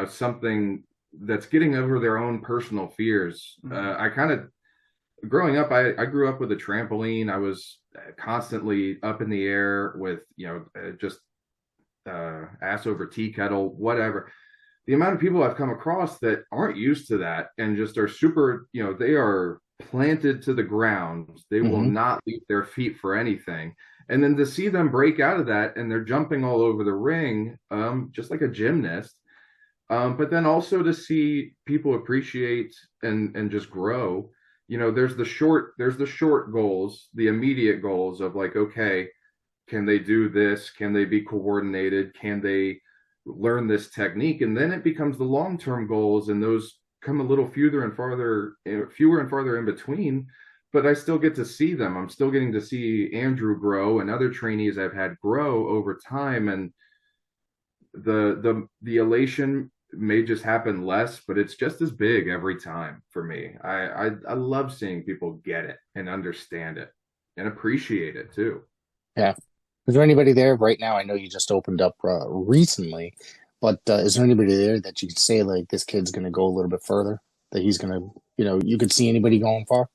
something that's getting over their own personal fears. I kind of, growing up, I grew up with a trampoline. I was constantly up in the air with just ass over tea kettle, whatever. The amount of people I've come across that aren't used to that and just are super, they are planted to the ground. They will not leave their feet for anything. And then to see them break out of that, and they're jumping all over the ring, just like a gymnast. But then also to see people appreciate and just grow. There's the short goals, the immediate goals of like, okay, can they do this? Can they be coordinated? Can they learn this technique? And then it becomes the long-term goals, and those come a little fewer and farther in between, but I still get to see them. I'm still getting to see Andrew grow and other trainees I've had grow over time, and the elation may just happen less, but it's just as big every time for me. I love seeing people get it and understand it and appreciate it too. Yeah. Is there anybody there right now? I know you just opened up recently, but is there anybody there that you could say, like, this kid's going to go a little bit further, that he's going to, you could see anybody going far?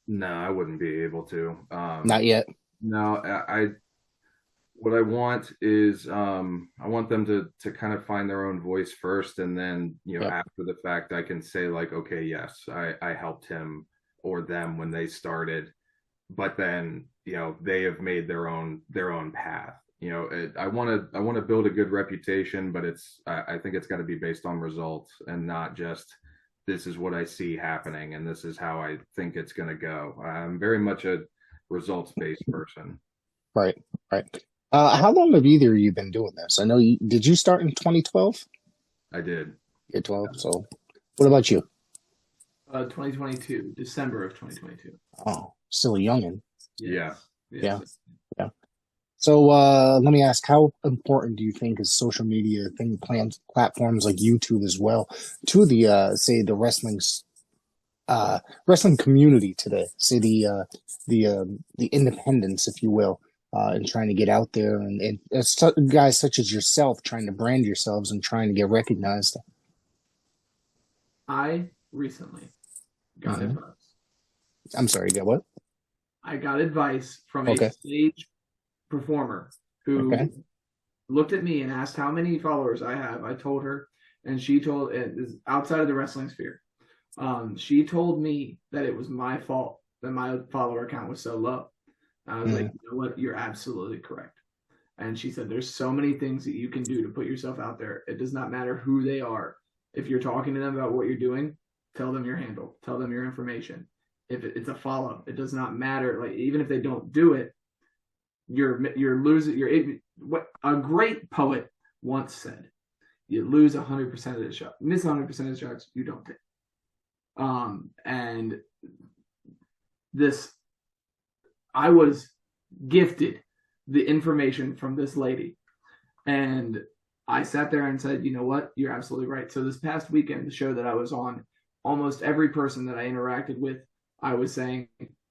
No, I wouldn't be able to. Not yet. No, what I want is, I want them to kind of find their own voice first. And then, after the fact, I can say like, okay, yes, I helped him or them when they started, but then they have made their own path. I want to build a good reputation, but I think it's got to be based on results and not just this is what I see happening and this is how I think it's going to go. I'm very much a results-based person. Right. How long have either of you been doing this? I know did you start in 2012? I did. You're 12. So what about you? 2022, December of 2022. Oh, still a youngin'. Yeah. So let me ask, how important do you think is social media platforms like YouTube as well to the say the wrestling community today? Say the independents, if you will, and trying to get out there and guys such as yourself trying to brand yourselves and trying to get recognized. I recently got advice. I'm sorry, you got what? I got advice from a stage performer who looked at me and asked how many followers I have. I told her, and she told it is outside of the wrestling sphere. She told me that it was my fault that my follower count was so low. I was like, you know what? You're absolutely correct. And she said, there's so many things that you can do to put yourself out there. It does not matter who they are. If you're talking to them about what you're doing, tell them your handle, tell them your information. If it's a follow, it does not matter. Like, even if they don't do it, you're losing. What a great poet once said: you lose 100% of the shot, miss 100% of the shots you don't take. And this, I was gifted the information from this lady, and I sat there and said, you know what, you're absolutely right. So this past weekend, the show that I was on, almost every person that I interacted with, I was saying,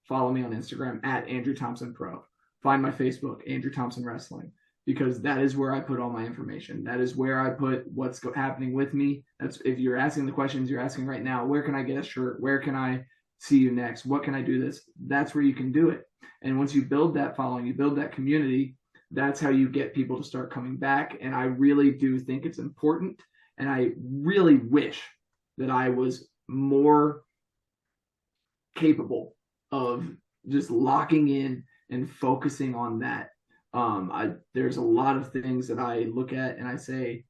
follow me on Instagram at Andrew Thompson Pro. Find my Facebook, Andrew Thompson Wrestling, because that is where I put all my information. That is where I put what's happening with me. That's, if you're asking the questions you're asking right now, where can I get a shirt? Where can I see you next? What can I do this? That's where you can do it. And once you build that following, you build that community, that's how you get people to start coming back. And I really do think it's important. And I really wish that I was more capable of just locking in and focusing on that. There's a lot of things that I look at and I say,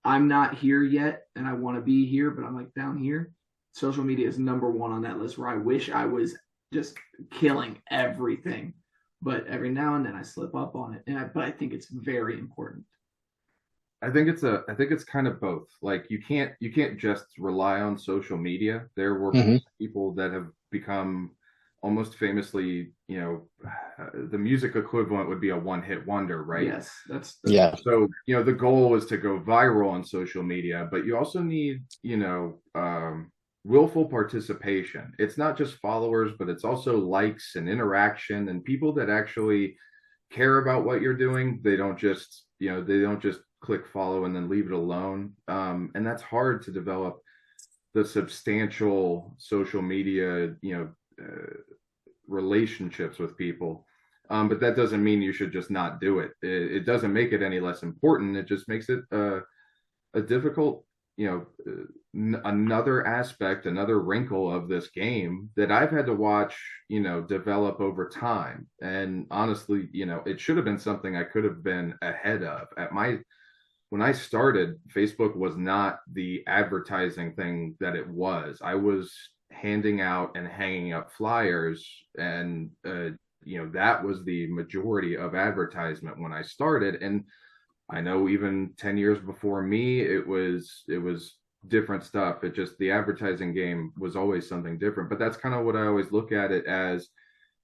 I'm not here yet and I want to be here, but I'm like down here. Social media is number one on that list, where I wish I was just killing everything. But every now and then I slip up on it. But I think it's very important. I think it's kind of both. Like, you can't just rely on social media. There were people that have become almost famously, the music equivalent would be a one-hit wonder, right? Yes, that's So, the goal is to go viral on social media, but you also need, willful participation. It's not just followers, but it's also likes and interaction and people that actually care about what you're doing. They don't just click follow and then leave it alone. And that's hard to develop the substantial social media, relationships with people. But that doesn't mean you should just not do it. It doesn't make it any less important. It just makes it a difficult, another aspect, another wrinkle of this game that I've had to watch, develop over time. And honestly, it should have been something I could have been ahead of. When I started, Facebook was not the advertising thing that it was. I was handing out and hanging up flyers, and that was the majority of advertisement when I started. And I know even 10 years before me, it was different stuff. It just, the advertising game was always something different. But that's kind of what I always look at it as.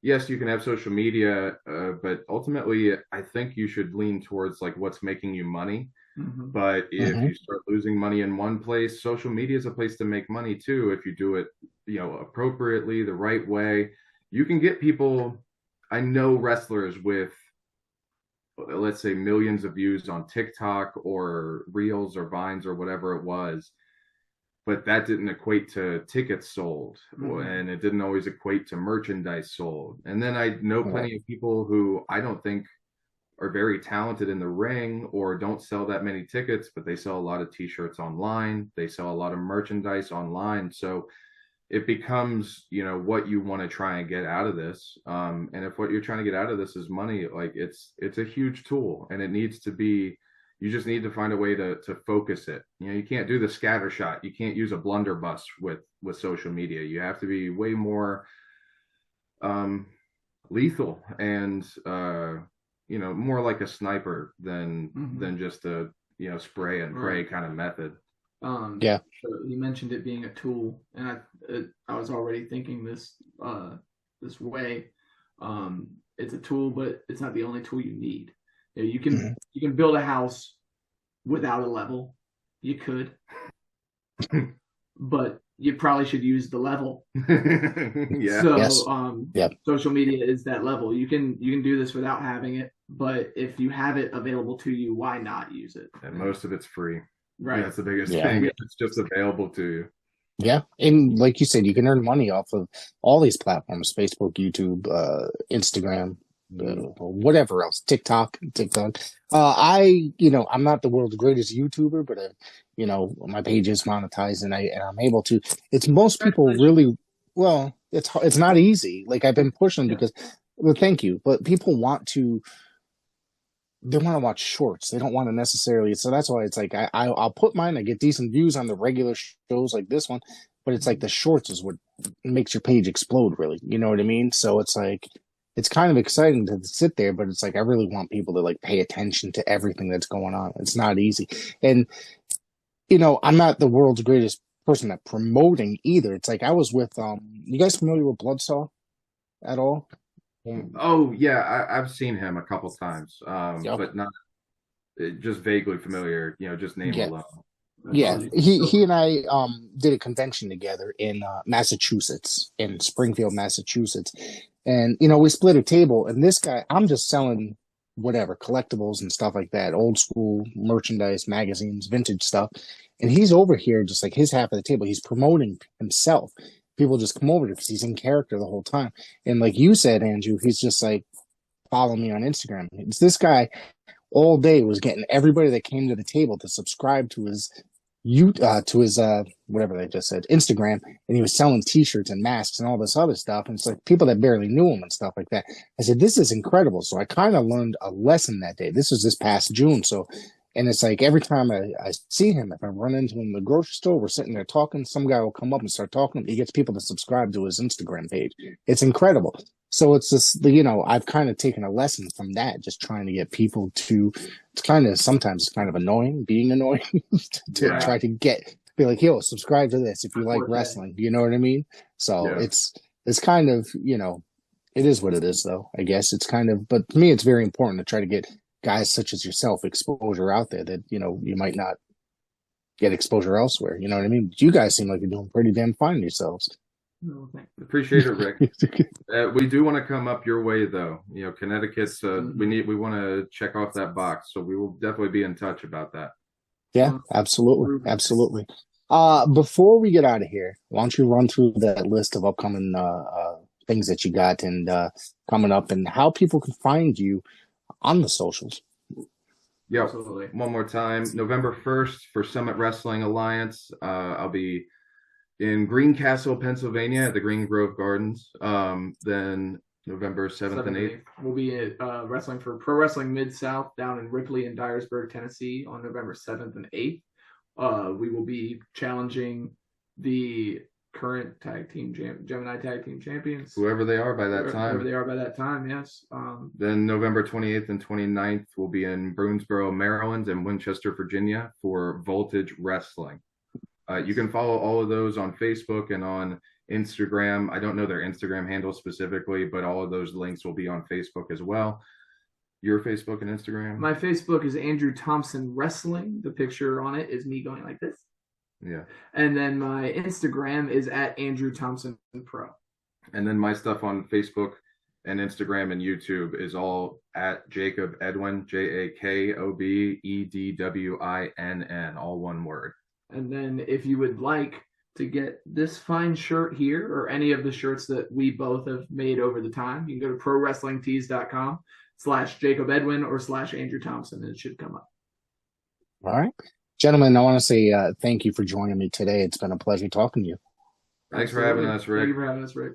Yes, you can have social media, but ultimately I think you should lean towards like what's making you money. But if you start losing money in one place, social media is a place to make money too. If you do it, appropriately, the right way, you can get people. I know wrestlers with, let's say, millions of views on TikTok or Reels or Vines or whatever it was, but that didn't equate to tickets sold, and it didn't always equate to merchandise sold. And then I know plenty of people who I don't think are very talented in the ring or don't sell that many tickets, but they sell a lot of t-shirts online. They sell a lot of merchandise online. So it becomes, what you want to try and get out of this. And if what you're trying to get out of this is money, like it's a huge tool, and it needs to be, you just need to find a way to focus it. You can't do the scatter shot. You can't use a blunderbuss with social media. You have to be way more lethal and more like a sniper than just a spray and pray kind of method. So you mentioned it being a tool, and I was already thinking this way. It's a tool, but it's not the only tool you need. You can build a house without a level. You could, but you probably should use the level. Yeah. So social media is that level. You can do this without having it, but if you have it available to you, why not use it? And most of it's free. Right. That's the biggest thing. It's just available to you. Yeah. And like you said, you can earn money off of all these platforms, Facebook, YouTube, Instagram, whatever else, TikTok. I'm not the world's greatest YouTuber, but my page is monetized, and I'm able to. It's most people really well. It's not easy. Like I've been pushing because, well, thank you, but people want to. They want to watch shorts. They don't want to necessarily. So that's why it's like I'll put mine. I get decent views on the regular shows like this one, but it's like the shorts is what makes your page explode. Really, you know what I mean? So it's like. It's kind of exciting to sit there, but it's like I really want people to like pay attention to everything that's going on. It's not easy. And, I'm not the world's greatest person at promoting either. It's like I was with, you guys familiar with Bloodsaw at all? Oh, yeah. I've seen him a couple times, but not just vaguely familiar, just name alone. Yeah, he and I did a convention together in Massachusetts, in Springfield, Massachusetts. And, we split a table, and this guy, I'm just selling whatever, collectibles and stuff like that, old school merchandise, magazines, vintage stuff. And he's over here, just like his half of the table, he's promoting himself. People just come over because he's in character the whole time. And like you said, Andrew, he's just like, follow me on Instagram. It's this guy all day was getting everybody that came to the table to subscribe to his whatever they just said, Instagram, and he was selling t-shirts and masks and all this other stuff. And it's like people that barely knew him and stuff like that. I said, this is incredible. So I kind of learned a lesson that day. This was this past June. So, and it's like every time I see him, if I run into him in the grocery store, we're sitting there talking, some guy will come up and start talking. He gets people to subscribe to his Instagram page. It's incredible. So it's just, I've kind of taken a lesson from that, just trying to get people to, sometimes it's kind of annoying, being annoying to try to be like, yo, subscribe to this if you like wrestling. You know what I mean? So it's kind of, it is what it is though, I guess. It's kind of, but to me, it's very important to try to get guys such as yourself exposure out there that, you might not get exposure elsewhere. You know what I mean? But you guys seem like you're doing pretty damn fine yourselves. No, appreciate it, Rick. We do want to come up your way though. Connecticut's we want to check off that box, so we will definitely be in touch about that. Yeah, absolutely. Before we get out of here, why don't you run through that list of upcoming things that you got and coming up, and how people can find you on the socials? Yeah, absolutely. One more time, November 1st for Summit Wrestling Alliance. I'll be in Greencastle, Pennsylvania at the Green Grove Gardens. Then November 7th and 8th. We'll be wrestling for Pro Wrestling Mid-South down in Ripley and Dyersburg, Tennessee on November 7th and 8th. We will be challenging the current Gemini tag team champions. Whoever they are by that time. Yes. Then November 28th and 29th will be in Boonsboro, Maryland and Winchester, Virginia for Voltage Wrestling. You can follow all of those on Facebook and on Instagram. I don't know their Instagram handle specifically, but all of those links will be on Facebook as well. Your Facebook and Instagram? My Facebook is Andrew Thompson Wrestling. The picture on it is me going like this. Yeah. And then my Instagram is at Andrew Thompson Pro. And then my stuff on Facebook and Instagram and YouTube is all at Jacob Edwin, JAKOBEDWINN, all one word. And then if you would like to get this fine shirt here or any of the shirts that we both have made over the time, you can go to prowrestlingtees.com/Jacob Edwin or /Andrew Thompson, and it should come up. All right. Gentlemen, I want to say thank you for joining me today. It's been a pleasure talking to you. Thanks for having us, Rick. Thank you for having us, Rick.